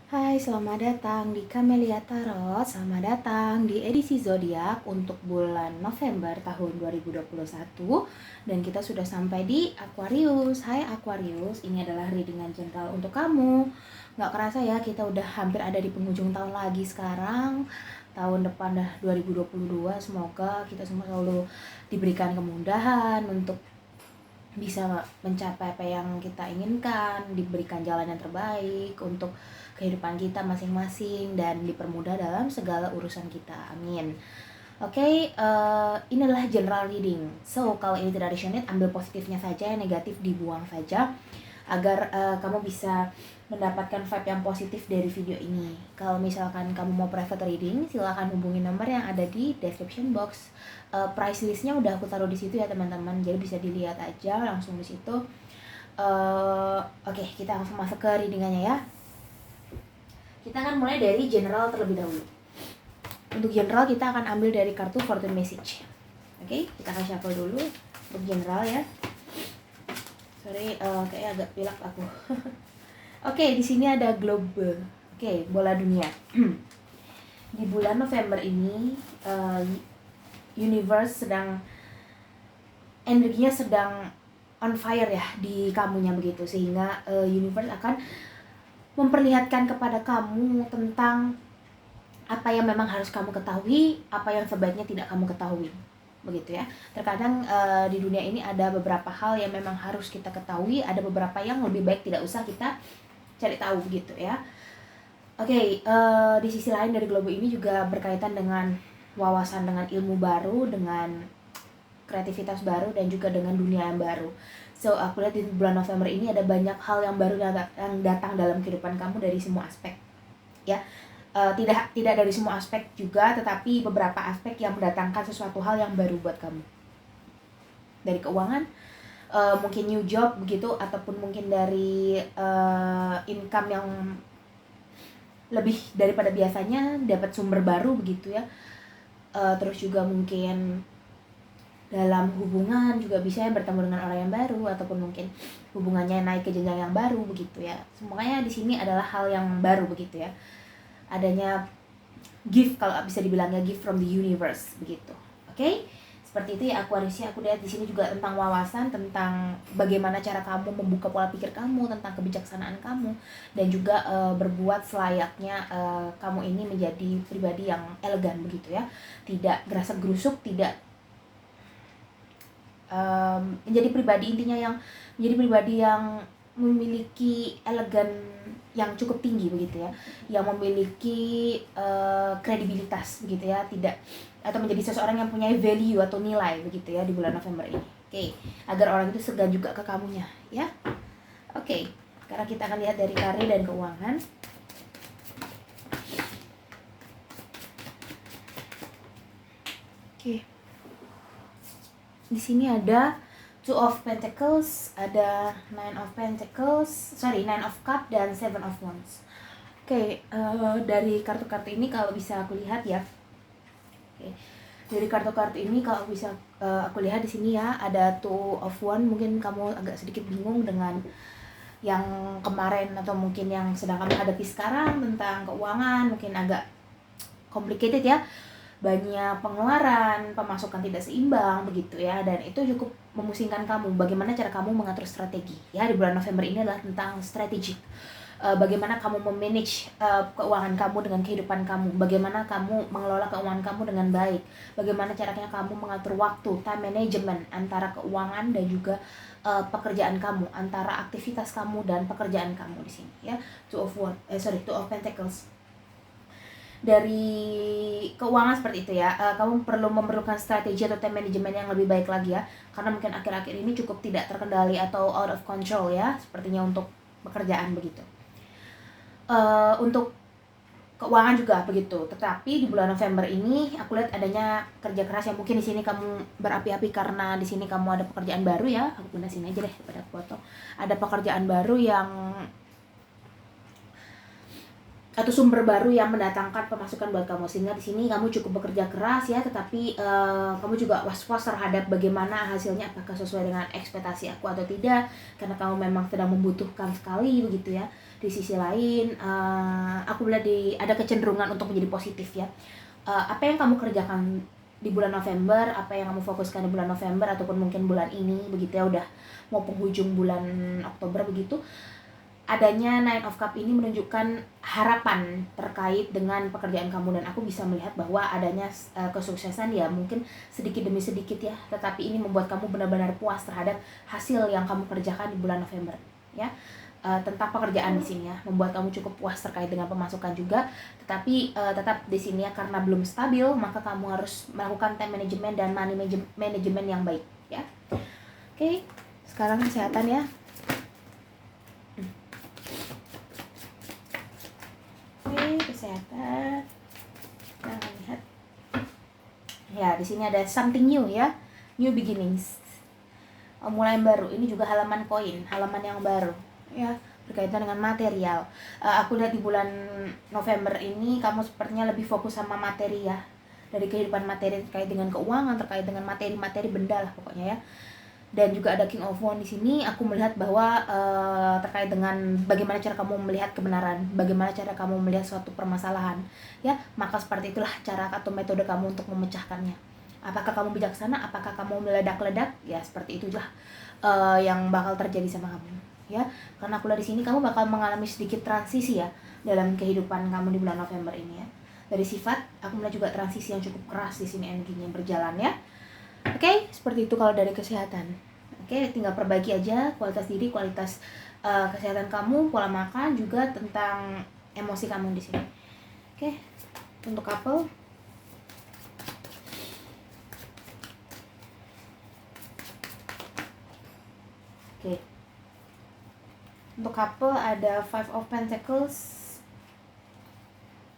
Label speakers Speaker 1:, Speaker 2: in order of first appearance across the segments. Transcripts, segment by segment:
Speaker 1: Hai, selamat datang di Camelia Tarot. Selamat datang di edisi zodiak untuk bulan November tahun 2021. Dan kita sudah sampai di Aquarius. Hai Aquarius, ini adalah readingan general untuk kamu. Gak kerasa ya, kita udah hampir ada di penghujung tahun lagi sekarang. Tahun depan dah 2022. Semoga kita semua selalu diberikan kemudahan untuk bisa mencapai apa yang kita inginkan, diberikan jalan yang terbaik untuk kehidupan kita masing-masing dan dipermudah dalam segala urusan kita. Amin. Oke, ini adalah general reading. So, kalau ini tidak resonate, ambil positifnya saja, yang negatif dibuang saja agar kamu bisa mendapatkan vibe yang positif dari video ini. Kalau misalkan kamu mau private reading, silahkan hubungi nomor yang ada di description box. Price listnya udah aku taruh di situ ya teman-teman, jadi bisa dilihat aja langsung di situ. Oke, kita langsung masuk ke readingannya ya. Kita akan mulai dari general terlebih dahulu. Untuk general kita akan ambil dari kartu fortune message. Oke, kita akan shuffle dulu untuk general ya. Sorry, kayaknya agak pilek aku. Oke, di sini ada globe. Oke, bola dunia. Di bulan November ini, universe sedang energinya sedang on fire ya di kamunya begitu, sehingga universe akan memperlihatkan kepada kamu tentang apa yang memang harus kamu ketahui, apa yang sebaiknya tidak kamu ketahui. Begitu ya. Terkadang di dunia ini ada beberapa hal yang memang harus kita ketahui, ada beberapa yang lebih baik tidak usah kita cari tahu begitu ya. Oke, di sisi lain dari globe ini juga berkaitan dengan wawasan, dengan ilmu baru, dengan kreativitas baru, dan juga dengan dunia yang baru. So, aku lihat di bulan November ini ada banyak hal yang baru yang datang dalam kehidupan kamu dari semua aspek ya. Tidak dari semua aspek juga, tetapi beberapa aspek yang mendatangkan sesuatu hal yang baru buat kamu. Dari keuangan, mungkin new job begitu, ataupun mungkin dari income yang lebih daripada biasanya, dapat sumber baru begitu ya. Terus juga mungkin dalam hubungan juga bisa bertemu dengan orang yang baru, ataupun mungkin hubungannya naik ke jenjang yang baru begitu ya. Semuanya di sini adalah hal yang baru begitu ya. Adanya gift, kalau bisa dibilangnya gift from the universe begitu. Oke? Seperti itu ya Aquarius. Aku lihat di sini juga tentang wawasan, tentang bagaimana cara kamu membuka pola pikir kamu, tentang kebijaksanaan kamu, dan juga berbuat selayaknya kamu ini menjadi pribadi yang elegan begitu ya. Tidak gerasek gerusuk, tidak menjadi pribadi, intinya yang menjadi pribadi yang memiliki elegan yang cukup tinggi begitu ya, yang memiliki kredibilitas begitu ya, tidak, atau menjadi seseorang yang punya value atau nilai begitu ya di bulan November ini. Oke, agar orang itu segan juga ke kamunya ya. Oke, sekarang kita akan lihat dari karir dan keuangan. Oke, di sini ada Two of Pentacles, ada Nine of Cup dan Seven of Wands. Oke, dari kartu-kartu ini kalau bisa aku lihat ya. Oke. Dari kartu-kartu ini kalau bisa aku lihat di sini ya, ada Two of Wands. Mungkin kamu agak sedikit bingung dengan yang kemarin atau mungkin yang sedang kamu hadapi sekarang tentang keuangan, mungkin agak complicated ya. Banyak pengeluaran, pemasukan tidak seimbang begitu ya, dan itu cukup memusingkan kamu. Bagaimana cara kamu mengatur strategi ya di bulan November ini adalah tentang strategik. Bagaimana kamu memanage keuangan kamu dengan kehidupan kamu, bagaimana kamu mengelola keuangan kamu dengan baik, bagaimana caranya kamu mengatur waktu, time management antara keuangan dan juga pekerjaan kamu, antara aktivitas kamu dan pekerjaan kamu di sini ya. Two of Pentacles. Dari keuangan seperti itu ya, kamu perlu memerlukan strategi atau time management yang lebih baik lagi ya, karena mungkin akhir-akhir ini cukup tidak terkendali atau out of control ya, sepertinya untuk pekerjaan begitu. Untuk keuangan juga begitu, tetapi di bulan November ini aku lihat adanya kerja keras yang mungkin di sini kamu berapi-api karena di sini kamu ada pekerjaan baru ya. Aku pindah sini aja deh daripada foto. Ada pekerjaan baru yang atau sumber baru yang mendatangkan pemasukan buat kamu, sehingga di sini kamu cukup bekerja keras ya, tetapi kamu juga was-was terhadap bagaimana hasilnya, apakah sesuai dengan ekspektasi aku atau tidak, karena kamu memang sedang membutuhkan sekali begitu ya. Di sisi lain, aku melihat ada kecenderungan untuk menjadi positif ya. Apa yang kamu kerjakan di bulan November, apa yang kamu fokuskan di bulan November ataupun mungkin bulan ini begitu ya, udah mau penghujung bulan Oktober begitu, adanya Nine of Cup ini menunjukkan harapan terkait dengan pekerjaan kamu, dan aku bisa melihat bahwa adanya kesuksesan ya mungkin sedikit demi sedikit ya, tetapi ini membuat kamu benar-benar puas terhadap hasil yang kamu kerjakan di bulan November ya. Tentang pekerjaan di sini ya, membuat kamu cukup puas terkait dengan pemasukan juga, tetapi tetap di sini ya, karena belum stabil maka kamu harus melakukan time management dan money management yang baik ya. Oke, sekarang kesehatan ya. Kesehatan. Kita lihat. Ya, di sini ada something new ya. New beginnings. Mulai yang baru. Ini juga halaman koin, halaman yang baru ya, berkaitan dengan material. Aku lihat di bulan November ini kamu sepertinya lebih fokus sama materi ya. Dari kehidupan materi terkait dengan keuangan, terkait dengan materi-materi benda lah pokoknya ya. Dan juga ada King of Wands di sini. Aku melihat bahwa terkait dengan bagaimana cara kamu melihat kebenaran, bagaimana cara kamu melihat suatu permasalahan ya, maka seperti itulah cara atau metode kamu untuk memecahkannya. Apakah kamu bijaksana, apakah kamu meledak-ledak, ya seperti itulah yang bakal terjadi sama kamu ya. Karena aku lihat di sini kamu bakal mengalami sedikit transisi ya dalam kehidupan kamu di bulan November ini ya. Dari sifat aku melihat juga transisi yang cukup keras di sini, energinya berjalan ya. Oke, seperti itu kalau dari kesehatan. Oke, tinggal perbaiki aja kualitas diri, kualitas kesehatan kamu, pola makan, juga tentang emosi kamu di sini. Oke, untuk couple. Oke. Untuk couple ada Five of Pentacles,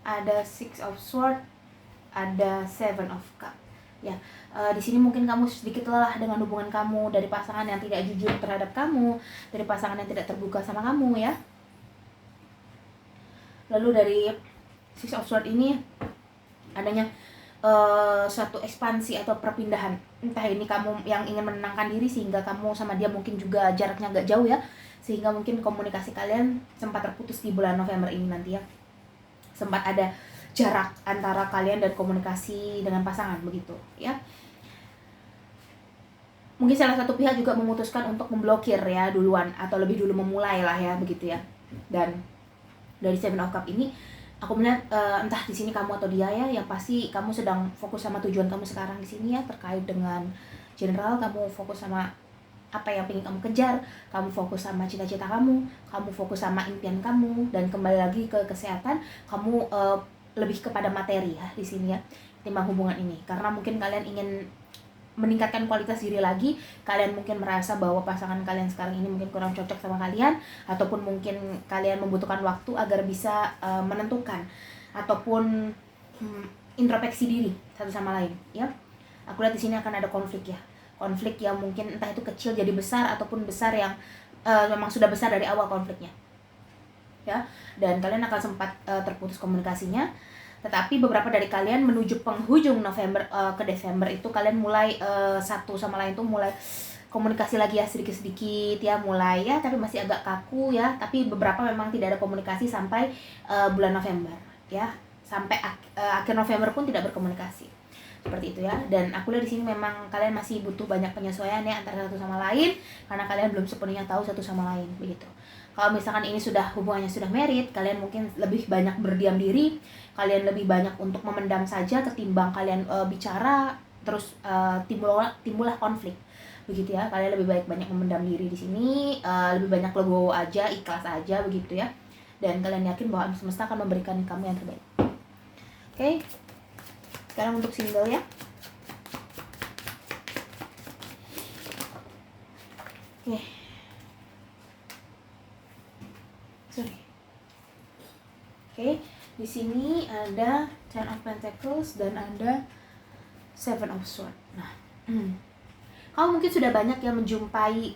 Speaker 1: ada Six of Swords, ada Seven of Cup. Ya, di sini mungkin kamu sedikit lelah dengan hubungan kamu, dari pasangan yang tidak jujur terhadap kamu, dari pasangan yang tidak terbuka sama kamu ya. Lalu dari Six of Swords ini adanya suatu ekspansi atau perpindahan. Entah ini kamu yang ingin menenangkan diri sehingga kamu sama dia mungkin juga jaraknya agak jauh ya, sehingga mungkin komunikasi kalian sempat terputus di bulan November ini nanti ya. Sempat ada jarak antara kalian dan komunikasi dengan pasangan begitu ya. Mungkin salah satu pihak juga memutuskan untuk memblokir ya duluan, atau lebih dulu memulai lah ya begitu ya. Dan dari Seven of Cup ini aku melihat entah di sini kamu atau dia ya, yang pasti kamu sedang fokus sama tujuan kamu sekarang di sini ya, terkait dengan general. Kamu fokus sama apa yang ingin kamu kejar, kamu fokus sama cita-cita kamu fokus sama impian kamu, dan kembali lagi ke kesehatan, kamu lebih kepada materi ya di sini ya, timbang hubungan ini. Karena mungkin kalian ingin meningkatkan kualitas diri lagi, kalian mungkin merasa bahwa pasangan kalian sekarang ini mungkin kurang cocok sama kalian, ataupun mungkin kalian membutuhkan waktu agar bisa menentukan ataupun introspeksi diri satu sama lain ya. Aku lihat di sini akan ada konflik ya, konflik yang mungkin entah itu kecil jadi besar, ataupun besar yang memang sudah besar dari awal konfliknya ya. Dan kalian akan sempat terputus komunikasinya. Tetapi beberapa dari kalian menuju penghujung November ke Desember itu kalian mulai satu sama lain tuh mulai komunikasi lagi ya, sedikit-sedikit ya, mulai ya, tapi masih agak kaku ya. Tapi beberapa memang tidak ada komunikasi sampai bulan November ya, sampai akhir November pun tidak berkomunikasi seperti itu ya. Dan aku lihat di sini memang kalian masih butuh banyak penyesuaian ya antara satu sama lain, karena kalian belum sepenuhnya tahu satu sama lain begitu. Kalau misalkan ini hubungannya sudah married, kalian mungkin lebih banyak berdiam diri, kalian lebih banyak untuk memendam saja ketimbang kalian bicara terus timbullah konflik begitu ya. Kalian lebih baik banyak memendam diri di sini, lebih banyak legowo aja, ikhlas aja begitu ya. Dan kalian yakin bahwa semesta akan memberikan kamu yang terbaik. Oke. Sekarang untuk single ya. Oke. Oke, di sini ada Ten of Pentacles dan ada Seven of Swords. Nah, kamu mungkin sudah banyak yang menjumpai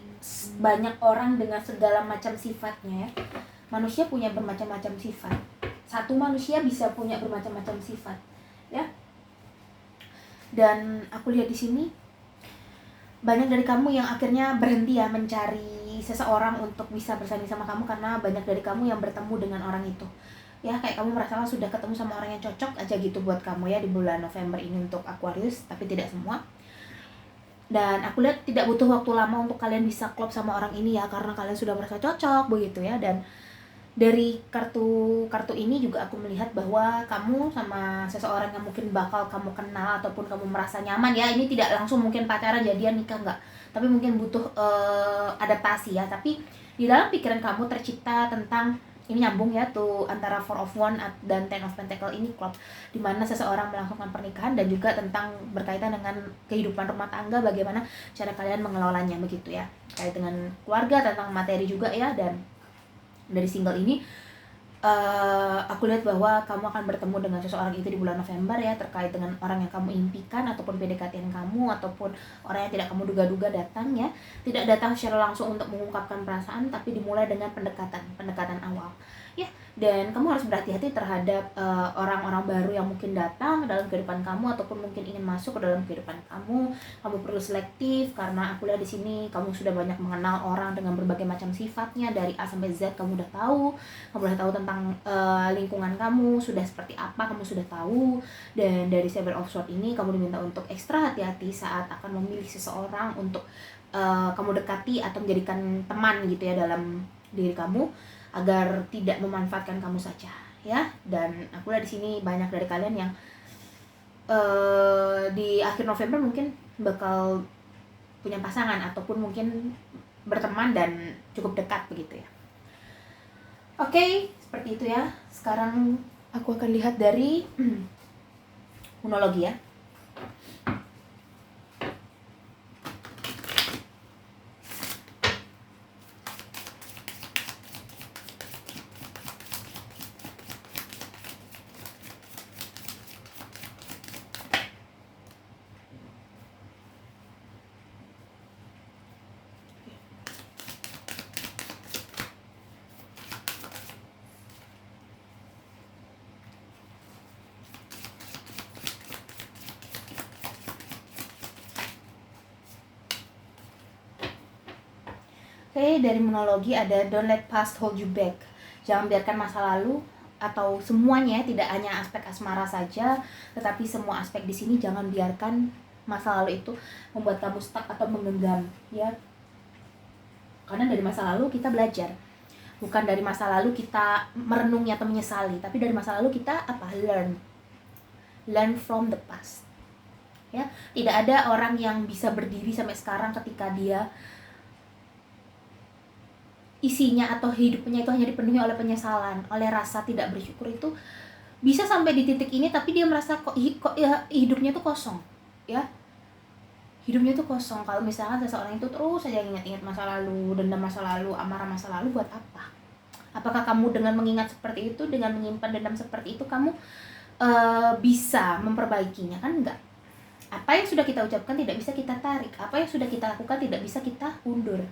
Speaker 1: banyak orang dengan segala macam sifatnya ya. Manusia punya bermacam-macam sifat. Satu manusia bisa punya bermacam-macam sifat, ya. Dan aku lihat di sini banyak dari kamu yang akhirnya berhenti ya mencari seseorang untuk bisa bersanding sama kamu, karena banyak dari kamu yang bertemu dengan orang itu. Ya, kayak kamu merasa sudah ketemu sama orang yang cocok aja gitu buat kamu ya di bulan November ini untuk Aquarius, tapi tidak semua. Dan aku lihat tidak butuh waktu lama untuk kalian bisa klop sama orang ini ya, karena kalian sudah merasa cocok begitu ya. Dan dari kartu ini juga aku melihat bahwa kamu sama seseorang yang mungkin bakal kamu kenal ataupun kamu merasa nyaman ya, ini tidak langsung mungkin pacaran, jadian, nikah, enggak, tapi mungkin butuh adaptasi ya. Tapi di dalam pikiran kamu tercipta tentang, ini nyambung ya tuh antara Four of Wands dan Ten of Pentacles ini klop, dimana seseorang melakukan pernikahan dan juga tentang berkaitan dengan kehidupan rumah tangga, bagaimana cara kalian mengelolanya begitu ya, kait dengan keluarga, tentang materi juga ya. Dan dari single ini aku lihat bahwa kamu akan bertemu dengan seseorang itu di bulan November ya, terkait dengan orang yang kamu impikan ataupun PDKT kamu, ataupun orang yang tidak kamu duga-duga datang ya. Tidak datang secara langsung untuk mengungkapkan perasaan, tapi dimulai dengan pendekatan awal ya. Dan kamu harus berhati-hati terhadap orang-orang baru yang mungkin datang dalam kehidupan kamu ataupun mungkin ingin masuk ke dalam kehidupan kamu. Kamu perlu selektif, karena aku lihat di sini kamu sudah banyak mengenal orang dengan berbagai macam sifatnya, dari A sampai Z kamu udah tahu. Kamu udah tahu tentang lingkungan kamu sudah seperti apa, kamu sudah tahu. Dan dari Seven of Swords ini kamu diminta untuk ekstra hati-hati saat akan memilih seseorang untuk kamu dekati atau menjadikan teman gitu ya dalam diri kamu, agar tidak memanfaatkan kamu saja ya. Dan aku lihat di sini banyak dari kalian yang di akhir November mungkin bakal punya pasangan ataupun mungkin berteman dan cukup dekat begitu ya. Oke, seperti itu ya. Sekarang aku akan lihat dari monologi ya. Oke, dari monologi ada don't let past hold you back. Jangan biarkan masa lalu atau semuanya, tidak hanya aspek asmara saja, tetapi semua aspek di sini, jangan biarkan masa lalu itu membuat kamu stuck atau menggenggam ya. Karena dari masa lalu kita belajar. Bukan dari masa lalu kita merenungi atau menyesali, tapi dari masa lalu kita learn from the past. Ya, tidak ada orang yang bisa berdiri sampai sekarang ketika dia isinya atau hidupnya itu hanya dipenuhi oleh penyesalan, oleh rasa tidak bersyukur. Itu bisa sampai di titik ini, tapi dia merasa kok ya hidupnya tuh kosong ya. Hidupnya tuh kosong kalau misalkan seseorang itu terus saja ingat-ingat masa lalu, dendam masa lalu, amarah masa lalu. Buat apa? Apakah kamu dengan mengingat seperti itu, dengan menyimpan dendam seperti itu, kamu bisa memperbaikinya? Kan enggak. Apa yang sudah kita ucapkan tidak bisa kita tarik, apa yang sudah kita lakukan tidak bisa kita undur.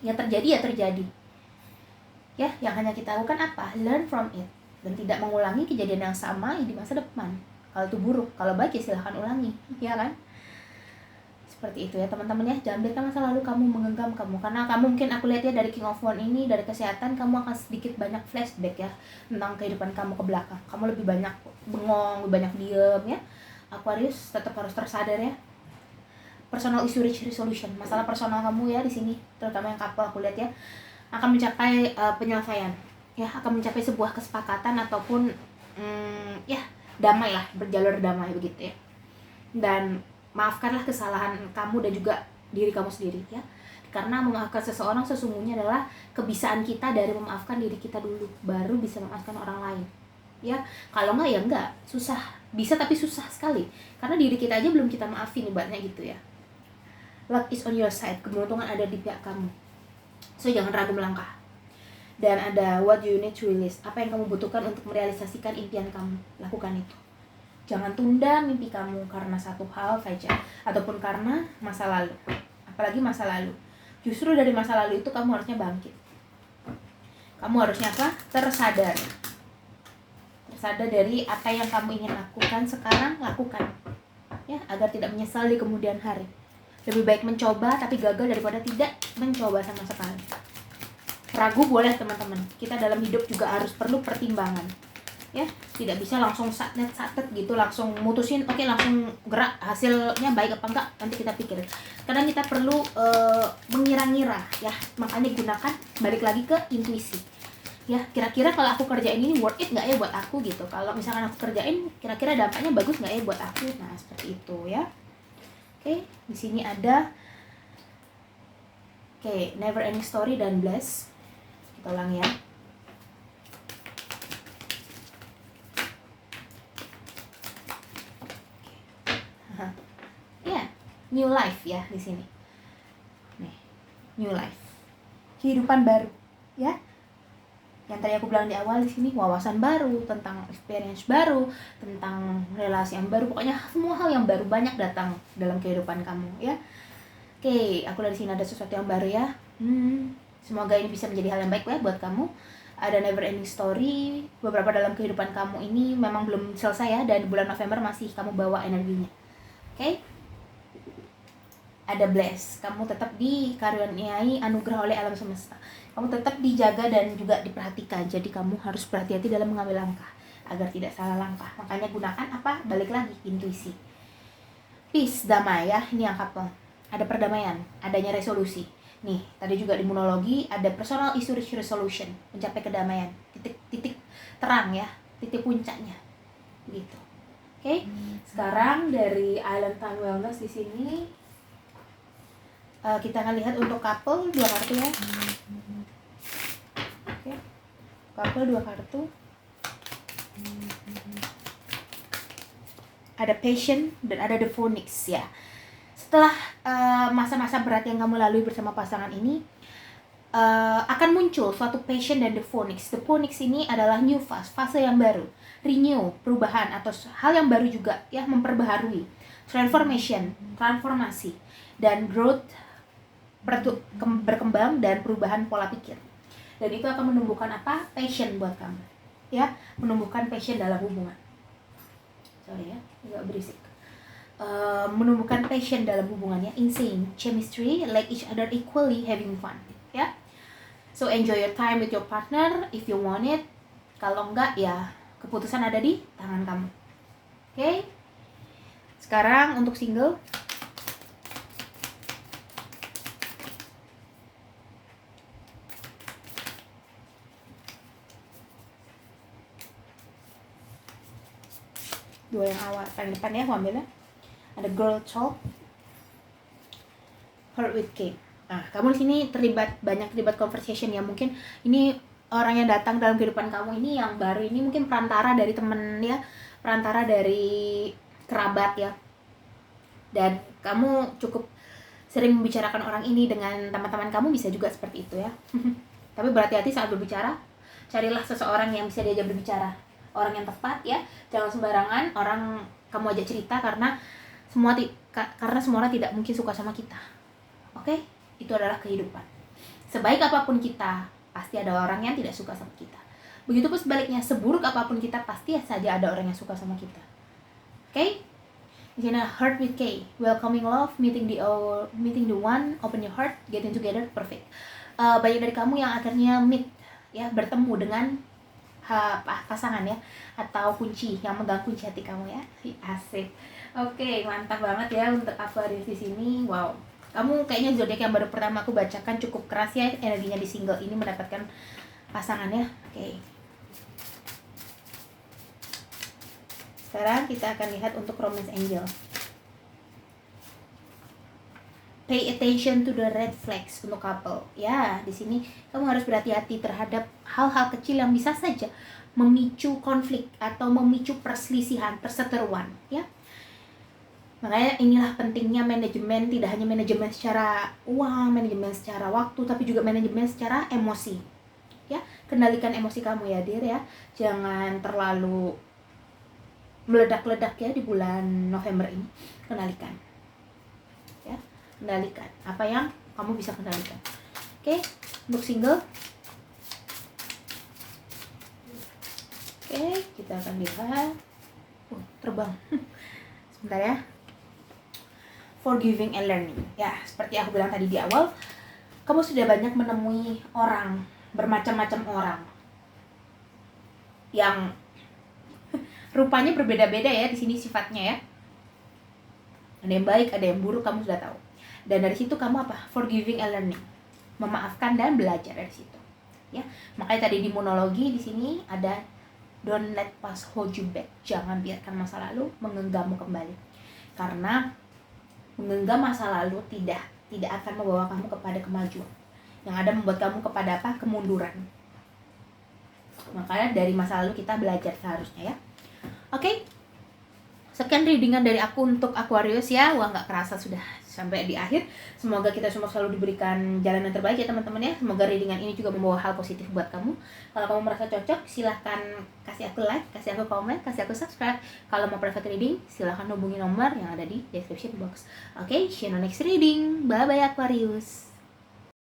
Speaker 1: Yang terjadi ya terjadi ya. Yang hanya kita lakukan apa? Learn from it, dan tidak mengulangi kejadian yang sama di masa depan. Kalau itu buruk, kalau baik ya silahkan ulangi ya kan. Seperti itu ya teman-teman ya. Jangan biarkan masa lalu kamu menggenggam kamu, karena kamu mungkin, aku lihat ya dari King of Wands ini, dari kesehatan kamu akan sedikit banyak flashback ya tentang kehidupan kamu ke belakang. Kamu lebih banyak bengong, lebih banyak diem ya. Aquarius tetap harus tersadar ya. Personal issue resolution, masalah personal kamu ya di sini, terutama yang couple, aku lihat ya akan mencapai penyelesaian ya, akan mencapai sebuah kesepakatan ataupun ya damai lah, berjalur damai begitu ya. Dan maafkanlah kesalahan kamu dan juga diri kamu sendiri ya, karena memaafkan seseorang sesungguhnya adalah kebiasaan kita dari memaafkan diri kita dulu, baru bisa memaafkan orang lain ya. Kalau enggak ya enggak, susah. Bisa tapi susah sekali, karena diri kita aja belum kita maafin ibaratnya gitu ya. Luck is on your side, keberuntungan ada di pihak kamu, so jangan ragu melangkah. Dan ada what you need to release, apa yang kamu butuhkan untuk merealisasikan impian kamu, lakukan itu. Jangan tunda mimpi kamu karena satu hal saja, ataupun karena masa lalu. Apalagi masa lalu, justru dari masa lalu itu kamu harusnya bangkit. Kamu harusnya apa? Tersadar dari apa yang kamu ingin lakukan sekarang, lakukan ya, agar tidak menyesal di kemudian hari. Lebih baik mencoba tapi gagal daripada tidak mencoba sama sekali. Ragu boleh teman-teman, kita dalam hidup juga harus perlu pertimbangan ya, tidak bisa langsung satet gitu langsung mutusin oke, langsung gerak, hasilnya baik apa enggak nanti kita pikir. Kadang kita perlu mengira-ngira ya, makanya gunakan, balik lagi ke intuisi ya, kira-kira kalau aku kerjain ini worth it nggak ya buat aku gitu. Kalau misalkan aku kerjain, kira-kira dampaknya bagus nggak ya buat aku. Nah seperti itu ya. Oke, di sini ada never ending story dan bless. Kita ulang ya. New life ya di sini. Nih, new life. Kehidupan baru, ya. Yang tadi aku bilang di awal di sini, wawasan baru, tentang experience baru, tentang relasi yang baru, pokoknya semua hal yang baru banyak datang dalam kehidupan kamu, ya. Oke, aku dari sini ada sesuatu yang baru ya. Semoga ini bisa menjadi hal yang baik ya buat kamu. Ada never ending story, beberapa dalam kehidupan kamu ini memang belum selesai ya, dan bulan November masih kamu bawa energinya. Oke? Ada bless, kamu tetap dikaruniai anugerah oleh alam semesta. Kamu tetap dijaga dan juga diperhatikan. Jadi kamu harus berhati-hati dalam mengambil langkah agar tidak salah langkah. Makanya gunakan apa? Balik lagi intuisi. Peace, damai ya. Ini yang couple. Ada perdamaian, adanya resolusi. Nih, tadi juga di monologi ada personal issue resolution, mencapai kedamaian. Titik terang ya, titik puncaknya. Gitu. Oke. Sekarang dari Island Time Wellness di sini kita akan lihat untuk couple 2 kartu ya. Oke. Couple 2 kartu. Ada passion dan ada the phoenix ya. Setelah masa-masa berat yang kamu lalui bersama pasangan ini, akan muncul suatu passion dan the phoenix. The phoenix ini adalah new fase yang baru, renew, perubahan atau hal yang baru juga ya, memperbaharui, transformasi dan growth, berkembang dan perubahan pola pikir. Dan itu akan menumbuhkan apa? Passion buat kamu. Ya, menumbuhkan passion dalam hubungan. Sorry ya, agak berisik. Menumbuhkan passion dalam hubungannya, insane chemistry, like each other equally, having fun. Ya. So enjoy your time with your partner if you want it. Kalau enggak ya keputusan ada di tangan kamu. Oke? Sekarang untuk single. Dua yang awal paling depan ya, aku ambilnya. Ada girl talk, heart with K. Nah, kamu di sini banyak terlibat conversation ya. Mungkin ini orang yang datang dalam kehidupan kamu ini yang baru ini mungkin perantara dari temen ya, perantara dari kerabat ya. Dan kamu cukup sering membicarakan orang ini dengan teman-teman kamu, bisa juga seperti itu ya. Tapi berhati-hati saat berbicara. Carilah seseorang yang bisa diajak berbicara, orang yang tepat ya. Jangan sembarangan orang kamu ajak cerita, karena semua orang tidak mungkin suka sama kita. Oke? Itu adalah kehidupan. Sebaik apapun kita, pasti ada orang yang tidak suka sama kita. Begitupun sebaliknya, seburuk apapun kita, pasti saja ada orang yang suka sama kita. Oke? Di sini heart with K, welcoming love, meeting the one, open your heart, getting together, perfect. Banyak dari kamu yang akhirnya bertemu dengan pasangan ya, atau kunci yang megang kunci hati kamu ya. Asik. Oke, mantap banget ya untuk Aquarius di sini. Wow, kamu kayaknya zodiak yang baru pertama aku bacakan cukup keras ya energinya di single ini mendapatkan pasangan ya. Oke. Sekarang kita akan lihat untuk romance angel. Pay attention to the red flags untuk couple. Ya, di sini kamu harus berhati-hati terhadap hal-hal kecil yang bisa saja memicu konflik atau memicu perselisihan, perseteruan, ya. Makanya inilah pentingnya manajemen, tidak hanya manajemen secara uang, manajemen secara waktu, tapi juga manajemen secara emosi. Ya, kendalikan emosi kamu ya, Dir ya. Jangan terlalu meledak-ledak ya di bulan November ini. Kendalikan. Ya. Kendalikan apa yang kamu bisa kendalikan. Oke, untuk single. Oke, kita akan lihat. Terbang. Sebentar ya. forgiving and learning. Ya, seperti aku bilang tadi di awal, kamu sudah banyak menemui orang, bermacam-macam orang yang rupanya berbeda-beda ya di sini sifatnya ya. Ada yang baik, ada yang buruk, kamu sudah tahu. Dan dari situ kamu apa? Forgiving and learning. Memaafkan dan belajar dari situ. Ya. Makanya tadi di monologi di sini ada don't let past hold you back. Jangan biarkan masa lalu menggenggammu kembali. Karena menggenggam masa lalu tidak akan membawa kamu kepada kemajuan. Yang ada membuat kamu kepada apa? Kemunduran. Makanya dari masa lalu kita belajar seharusnya ya. Oke. Sekian readingan dari aku untuk Aquarius ya. Wah, nggak kerasa sudah sampai di akhir. Semoga kita semua selalu diberikan jalan yang terbaik ya teman-teman ya. Semoga readingan ini juga membawa hal positif buat kamu. Kalau kamu merasa cocok, silahkan kasih aku like, kasih aku komen, kasih aku subscribe. Kalau mau private reading, silahkan hubungi nomor yang ada di description box. Oke, see you on next reading. Bye-bye Aquarius.